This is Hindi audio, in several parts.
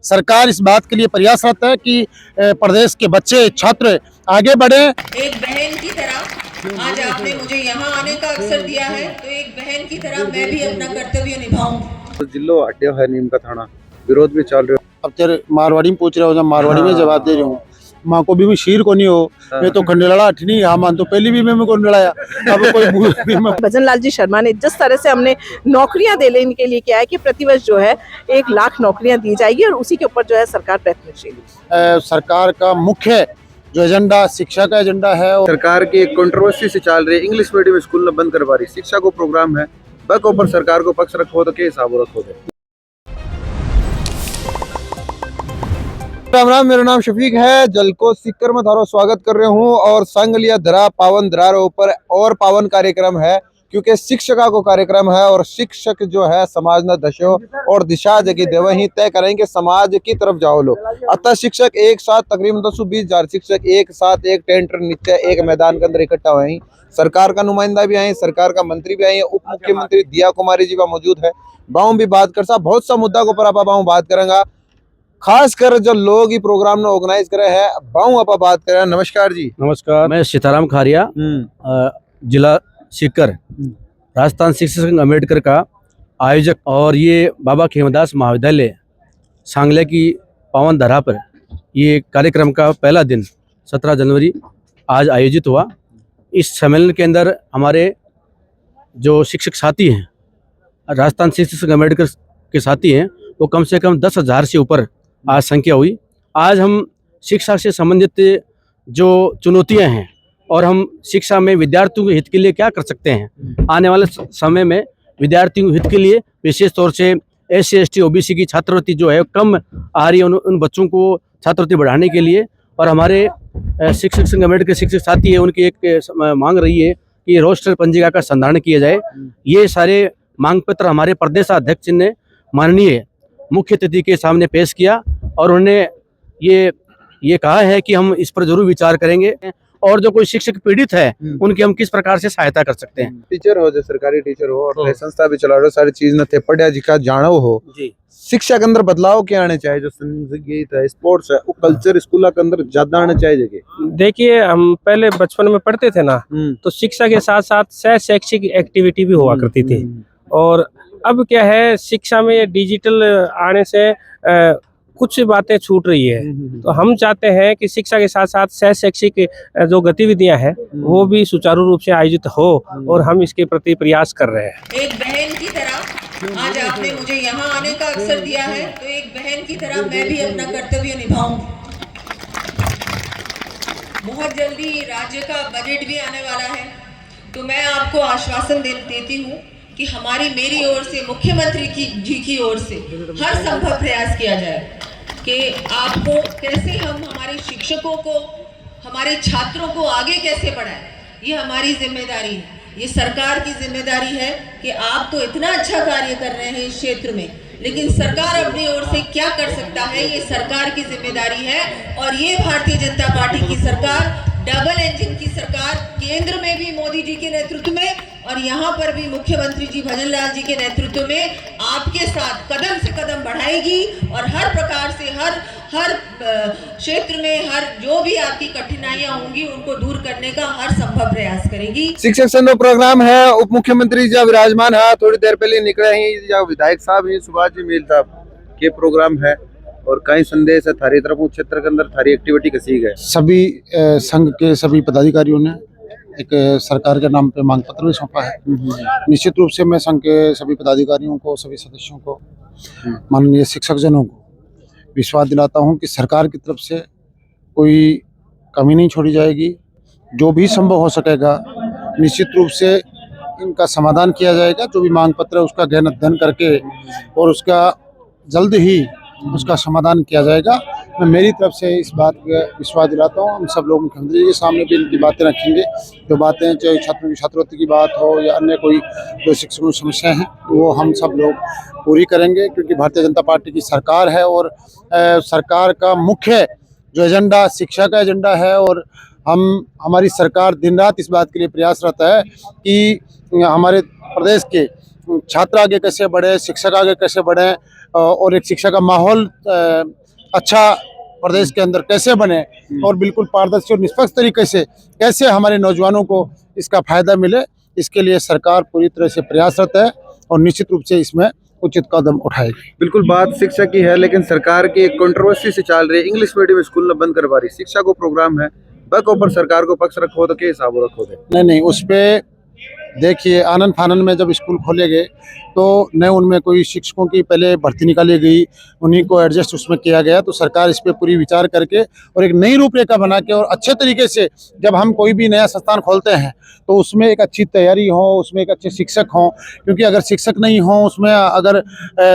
सरकार इस बात के लिए प्रयासरत है कि प्रदेश के बच्चे छात्र आगे बढ़े। एक बहन की तरह आज आपने मुझे यहाँ आने का अवसर दिया है, तो एक बहन की तरह मैं भी अपना कर्तव्य निभाऊंगी। जिलो हटिया है नीम का थाना, विरोध भी चल रहे हो। अब तेरे मारवाड़ी में पूछ रहे हो, जब मारवाड़ी में जवाब दे रही हूँ। माँ को भी मैं शीर को नहीं हो, मैं तो खंडेलड़ा हटनी हाँ मान तो पहली भी मैं को लड़ाया। अब कोई भजन लाल जी शर्मा ने जिस तरह से हमने नौकरियां देने के लिए किया है कि प्रतिवर्ष जो है 1 लाख नौकरियां दी जाएगी और उसी के ऊपर जो है सरकार प्रयत्नशील है। सरकार का मुख्य जो एजेंडा शिक्षा का एजेंडा है। सरकार की एक कंट्रोवर्सी से चल रही है, इंग्लिश मीडियम स्कूल में बंद करवा रही, शिक्षा को प्रोग्राम है बक ऊपर सरकार को पक्ष रखो तो के हिसाब रखो। राम राम, मेरा नाम शफीक है। जलको सीकर में थारो स्वागत कर रहे हूँ और संग लिया धरा पावन धरा ऊपर और पावन कार्यक्रम है क्योंकि शिक्षका को कार्यक्रम है और शिक्षक जो है समाज न दशो और दिशा जगी देव ही तय करेंगे समाज की तरफ जाओ लो। अतः शिक्षक एक साथ तकरीबन 220,000 शिक्षक एक साथ एक टेंट नीचे एक मैदान के अंदर इकट्ठा हुए हैं। सरकार का नुमाइंदा भी आए, सरकार का मंत्री भी आए, उप मुख्यमंत्री दिया कुमारी जी मौजूद है। बाऊ भी बात कर सा बहुत सा मुद्दा को पर आप बात करेंगे, खास कर जो लोग ही प्रोग्राम ने ऑर्गेनाइज करे हैं। बाऊ आप बात करें। नमस्कार जी। नमस्कार, मैं सीताराम खारिया, जिला सीकर, राजस्थान शिक्षक संघ अम्बेडकर का आयोजक। और ये बाबा खेमदास महाविद्यालय सांगले की पावन धरा पर ये कार्यक्रम का पहला दिन 17 जनवरी आज आयोजित हुआ। इस सम्मेलन के अंदर हमारे जो शिक्षक साथी हैं, राजस्थान शिक्षक संघ अम्बेडकर के साथी हैं, वो कम से कम 10,000 से ऊपर आज संख्या हुई। आज हम शिक्षा से संबंधित जो चुनौतियां हैं और हम शिक्षा में विद्यार्थियों के हित के लिए क्या कर सकते हैं, आने वाले समय में विद्यार्थियों के हित के लिए विशेष तौर से SC ST OBC की छात्रवृत्ति जो है कम आ रही है, उन बच्चों को छात्रवृत्ति बढ़ाने के लिए। और हमारे शिक्षक संघ अम्बेडकर शिक्षक साथी है, उनकी एक मांग रही है कि रोस्टर पंजिका का संधारण किया जाए। ये सारे मांग पत्र हमारे प्रदेशाध्यक्ष ने माननीय मुख्य अतिथि के सामने पेश किया और उन्होंने ये कहा है कि हम इस पर जरूर विचार करेंगे और जो कोई शिक्षक पीड़ित है उनकी हम किस प्रकार से सहायता कर सकते हैं। टीचर हो, जो सरकारी टीचर हो और संस्था भी चला रहे हो, सारी चीज न थे पढ़िया जी का जानो हो जी। शिक्षा के अंदर बदलाव क्या आने चाहिए? जो संगीत है, स्पोर्ट्स है, वो कल्चर स्कूल के अंदर ज्यादा आने चाहिए। देखिए, हम पहले बचपन में पढ़ते थे ना, तो शिक्षा के साथ साथ सह शैक्षिक एक्टिविटी भी हुआ करती थी। और अब क्या है, शिक्षा में डिजिटल आने से कुछ बातें छूट रही है। तो हम चाहते हैं कि शिक्षा के साथ साथ सह शैक्षिक जो गतिविधियां हैं वो भी सुचारू रूप से आयोजित हो और हम इसके प्रति प्रयास कर रहे हैं। एक बहन की तरह आज आपने मुझे यहाँ आने का अवसर दिया है, तो एक बहन की तरह मैं भी अपना कर्तव्य निभाऊंगी। बहुत जल्दी राज्य का बजट भी आने वाला है, तो मैं आपको आश्वासन देती हूँ कि मेरी ओर से, मुख्यमंत्री जी की ओर से हर संभव प्रयास किया जाए कि आपको कैसे हम हमारे शिक्षकों को, हमारे छात्रों को आगे कैसे बढ़ाएं। ये हमारी जिम्मेदारी है, ये सरकार की जिम्मेदारी है कि आप तो इतना अच्छा कार्य कर रहे हैं इस क्षेत्र में, लेकिन सरकार अपनी ओर से क्या कर सकता है, ये सरकार की जिम्मेदारी है। और ये भारतीय जनता पार्टी की सरकार, डबल इंजन की सरकार, केंद्र में भी मोदी जी के नेतृत्व में और यहाँ पर भी मुख्यमंत्री जी भजन लाल जी के नेतृत्व में आपके साथ कदम से कदम बढ़ाएगी और हर प्रकार से हर क्षेत्र में हर जो भी आपकी कठिनाइयां होंगी उनको दूर करने का हर संभव प्रयास करेगी। शिक्षक संघ प्रोग्राम है, उप मुख्यमंत्री जी विराजमान है, थोड़ी देर पहले निकले ही विधायक साहब ही सुभाष जी मील साहब के प्रोग्राम है और कई संदेश है थारी तरफ क्षेत्र के अंदर थारी एक्टिविटी कैसी है। सभी संघ के सभी पदाधिकारियों ने एक सरकार के नाम पे मांग पत्र भी सौंपा है। निश्चित रूप से मैं संघ के सभी पदाधिकारियों को, सभी सदस्यों को, माननीय शिक्षक जनों को विश्वास दिलाता हूं कि सरकार की तरफ से कोई कमी नहीं छोड़ी जाएगी। जो भी संभव हो सकेगा निश्चित रूप से इनका समाधान किया जाएगा। जो भी मांग पत्र है उसका गहन अध्ययन करके और उसका जल्द ही उसका समाधान किया जाएगा। मैं मेरी तरफ से इस बात का विश्वास दिलाता हूँ। हम सब लोग मुख्यमंत्री जी के सामने भी इनकी बातें रखेंगे। जो बातें चाहे छात्रों की छात्रवृत्ति की बात हो या अन्य कोई जो शिक्षकों की समस्याएं हैं वो हम सब लोग पूरी करेंगे, क्योंकि भारतीय जनता पार्टी की सरकार है और सरकार का मुख्य जो एजेंडा शिक्षा का एजेंडा है। और हमारी सरकार दिन रात इस बात के लिए प्रयासरत है कि हमारे प्रदेश के छात्र आगे कैसे बढ़े, शिक्षक आगे कैसे बढ़े, और एक शिक्षा का माहौल अच्छा प्रदेश के अंदर कैसे बने और बिल्कुल पारदर्शी और निष्पक्ष तरीके से कैसे हमारे नौजवानों को इसका फायदा मिले, इसके लिए सरकार पूरी तरह से प्रयासरत है और निश्चित रूप से इसमें उचित कदम उठाएगी। बिल्कुल बात शिक्षा की है, लेकिन सरकार की एक कंट्रोवर्सी से चल रही है, इंग्लिश मीडियम स्कूल न बंद करवा रही, शिक्षा को प्रोग्राम है बक ऊपर सरकार को पक्ष रखो तो क्या हिसाब रखो दे? नहीं, उस पे देखिए आनन फानन में जब स्कूल खोले गए तो न उनमें कोई शिक्षकों की पहले भर्ती निकाली गई, उन्हीं को एडजस्ट उसमें किया गया। तो सरकार इस पे पूरी विचार करके और एक नई रूपरेखा बना के और अच्छे तरीके से जब हम कोई भी नया संस्थान खोलते हैं तो उसमें एक अच्छी तैयारी हो, उसमें एक अच्छे शिक्षक हों, क्योंकि अगर शिक्षक नहीं हो उसमें अगर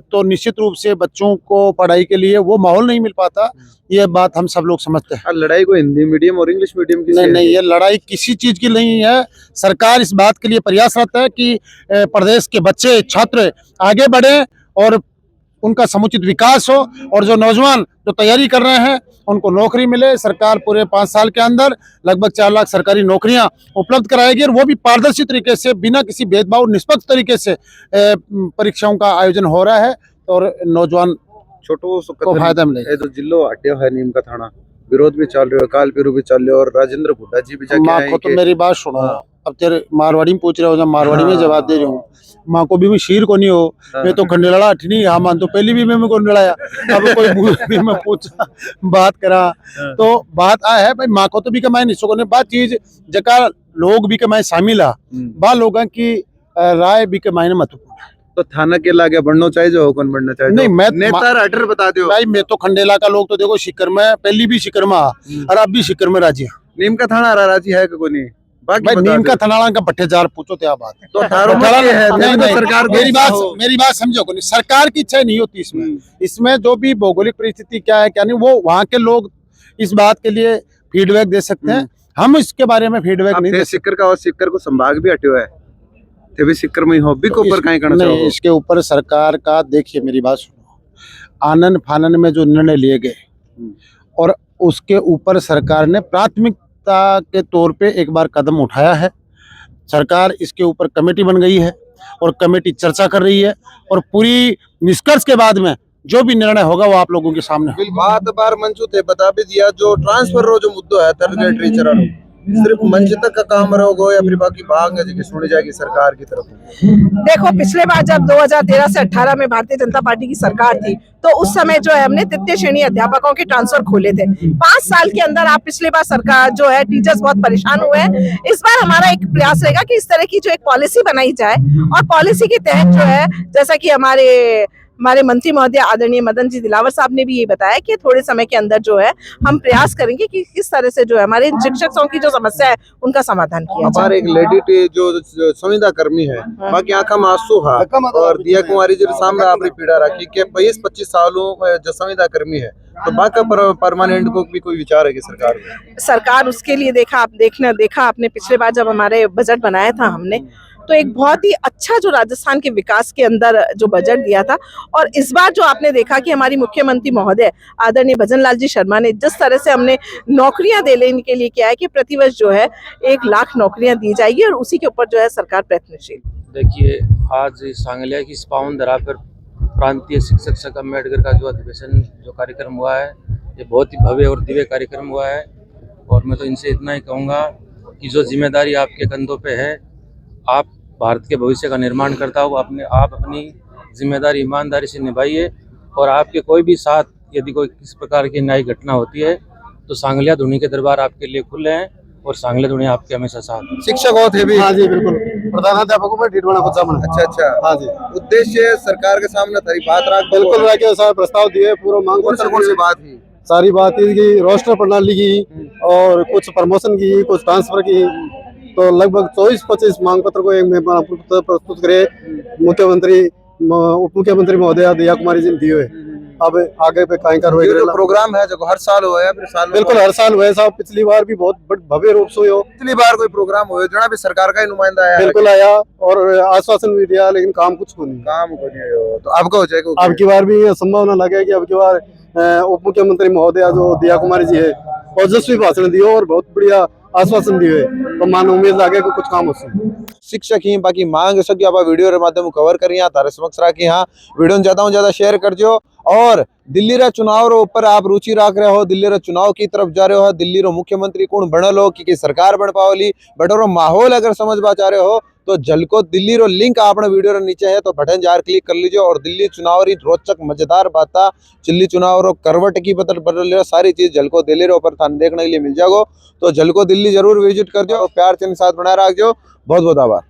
तो निश्चित रूप से बच्चों को पढ़ाई के लिए वो माहौल नहीं मिल पाता। ये बात हम सब लोग समझते हैं। लड़ाई को हिंदी मीडियम और इंग्लिश मीडियम की नहीं, ये लड़ाई किसी चीज की नहीं है। सरकार इस बात के लिए प्रयासरत है कि प्रदेश के बच्चे छात्र आगे बढ़े और उनका समुचित विकास हो और जो नौजवान जो तैयारी कर रहे हैं उनको नौकरी मिले। सरकार पूरे 5 साल के अंदर लगभग 4 लाख सरकारी नौकरियां उपलब्ध कराएगी और वो भी पारदर्शी तरीके से बिना किसी भेदभाव निष्पक्ष तरीके से परीक्षाओं का आयोजन हो रहा है और नौजवान छोटो को फायदा मिलेगा। जो जिलो हटिया है नीम का थाना विरोध भी चल रहे हो, काल पेरू भी चल रहे हो और राजेंद्र हुड्डा जी भी जाके माँ आए को तो कि- मेरी बात सुनो। हाँ। अब तेरे मारवाड़ी में पूछ रहे हो, जब मारवाड़ी में हाँ। जवाब दे रही हूँ। माँ को भी मैं शीर को नहीं हो, मैं तो खंडेलड़ा हटनी हाँ मान तो पहली भी मैं को लड़ाया। अब कोई भी मैं पूछा बात करा तो बात आ है भाई माँ को तो भी कमाए नहीं सको ने बात चीज जका लोग भी कमाए शामिल आ बा लोगों की राय भी कमाए महत्वपूर्ण है। तो थाना के लागे बढ़ना चाहिए जो कौन बढ़ना चाहिए? नहीं, मैं नेता अटर बता दो भाई। मैं तो खंडेला का लोग तो देखो शिकर में पहली भी शिकर में और अब भी शिकर में राजी है। नीम का थाना राजी है कि कोई नहीं? बाकी भाई बता नीम दो। का थनाला का भट्टेजार पूछो तो बात है। तो थारों में नहीं, ये है, नहीं, तो नहीं, सरकार को मेरी बात समझो को नहीं। सरकार की इच्छा नहीं होती इसमें जो भी भौगोलिक परिस्थिति क्या है क्या नहीं वो वहाँ के लोग इस बात के लिए फीडबैक दे सकते हैं। हम इसके बारे में फीडबैक नहीं दे सकते। सिक्कर का और सिक्कर को संभाग भी हटे हुआ है ते भी सिक्कर में हो भी तो ऊपर कहीं करना नहीं, चाहोगे? इसके ऊपर सरकार का देखिए मेरी बात सुनो। आनन फानन में जो निर्णय लिए गए और उसके ऊपर सरकार ने प्राथमिकता के तौर पे एक बार कदम उठाया है। सरकार इसके ऊपर कमेटी बन गई है और कमेटी चर्चा कर रही है और पूरी निष्कर्ष के बाद में जो भी निर्णय होगा वो आप लोगों के सामने होगा। बात बार मंचू थे बता भी दिया जो ट्रांसफर रो जो मुद्दा है थर्ड ग्रेड टीचर रो सिर्फ मंच तक का काम रहोगे या फिर बाकी भाग है जो सुनी जाएगी सरकार की तरफ? देखो पिछले बार जब 2013 से 18 में भारतीय जनता पार्टी की सरकार थी तो उस समय जो है हमने तृतीय श्रेणी अध्यापकों के ट्रांसफर खोले थे। 5 साल के अंदर आप पिछले बार सरकार जो है टीचर्स बहुत परेशान हुए हैं। इस बार हमारा एक प्रयास रहेगा कि इस तरह की जो एक पॉलिसी बनाई जाए और पॉलिसी के तहत जो है जैसा कि हमारे मंत्री महोदय आदरणीय मदन जी दिलावर साहब ने भी ये बताया कि थोड़े समय के अंदर जो है हम प्रयास करेंगे कि किस तरह से जो है हमारे शिक्षकों की जो समस्या है उनका समाधान किया जाए। हमारे एक लेडी जो संविदा कर्मी है बाकी आंखा में आंसू हा और दिया कुमारी जी सामने आपने पीड़ा रखी कि 20-25 सालों जो संविदा कर्मी है तो बाका परमानेंट को भी कोई विचार है कि सरकार उसके लिए देखा आपने पिछले बार जब हमारे बजट बनाया था हमने तो एक बहुत ही अच्छा जो राजस्थान के विकास के अंदर जो बजट दिया था और इस बार जो आपने देखा कि हमारी मुख्यमंत्री महोदय आदरणीय भजन लाल जी शर्मा ने जिस तरह से हमने नौकरियां देने के लिए किया है कि प्रतिवर्ष जो है 1 लाख नौकरियां दी जाएगी और उसी के ऊपर जो है सरकार प्रयत्नशील। देखिए आज सांगलिया की इस पावन धरा पर प्रांतीय शिक्षक संघ अम्बेडकर का जो अधिवेशन जो कार्यक्रम हुआ है ये बहुत ही भव्य और दिव्य कार्यक्रम हुआ है और मैं तो इनसे इतना ही कहूँगा कि जो जिम्मेदारी आपके कंधों पे है आप भारत के भविष्य का निर्माण करता हो आप अपनी जिम्मेदारी ईमानदारी से निभाइए और आपके कोई भी साथ यदि कोई किस प्रकार की न्यायिक घटना होती है तो सांगलिया धुनी के दरबार आपके लिए खुले हैं और सांगलिया धुनी आपके हमेशा साथ। शिक्षक होते भी? हाँ जी बिल्कुल। प्रधानाध्यापकों पर ढीठ बना खुद अच्छा हाँ जी। उद्देश्य सरकार के सामने थारी बात रख बिल्कुल रह के सारे प्रस्ताव दिए पूरा मांग पत्र कौन सी बात ही सारी बात की रोस्टर प्रणाली की और कुछ प्रमोशन की कुछ ट्रांसफर की तो लगभग 24-25 मांग पत्र को एक में प्रस्तुत करे मुख्यमंत्री उप मुख्यमंत्री महोदय दिया कुमारी जी ने दिए हुए। अब आगे पे कहीं कार्रवाई जो प्रोग्राम है जो हर साल हुआ है फिर साल बिल्कुल हर साल हुए साहब। पिछली बार भी बहुत भव्य रूप से हो। पिछली बार कोई प्रोग्राम हुआ जना भी सरकार का ही नुमाइंदा आया बिल्कुल आया और आश्वासन भी दिया लेकिन काम कुछ को नहीं हो तो आपका हो जाएगा। अब की बार भी संभावना लगे कि अब की बार उप मुख्यमंत्री महोदय जो दिया कुमारी जी है ओजस्वी भाषण दिए और बहुत बढ़िया आश्वासन दिए तो मान उम्मीद लागे कि कुछ काम हो शिक्षक ही बाकी मांग सकी आप वीडियो रे माध्यम कवर करी यहाँ तारे समक्ष राखी हाँ वीडियो ज्यादा शेयर कर जो। और दिल्ली रा चुनाव रो ऊपर आप रुचि रख रहे हो, दिल्ली रा चुनाव की तरफ जा रहे हो, दिल्ली रो मुख्यमंत्री कौन बनल हो कि सरकार बन पावली बटोरो माहौल अगर समझ पा चाह रहे हो तो झलको दिल्ली रो लिंक आपने वीडियो रे नीचे है तो बटन जार क्लिक कर लीजिए। और दिल्ली चुनाव री रोचक मजेदार बात दिल्ली चुनाव रो करवट की बदल सारी चीज झलको दिल्ली रो ऊपर थाने देखने के लिए मिल जाएगा। तो झलको दिल्ली जरूर विजिट कर दो, प्यार से साथ बनाए रख जो। बहुत बहुत आभार।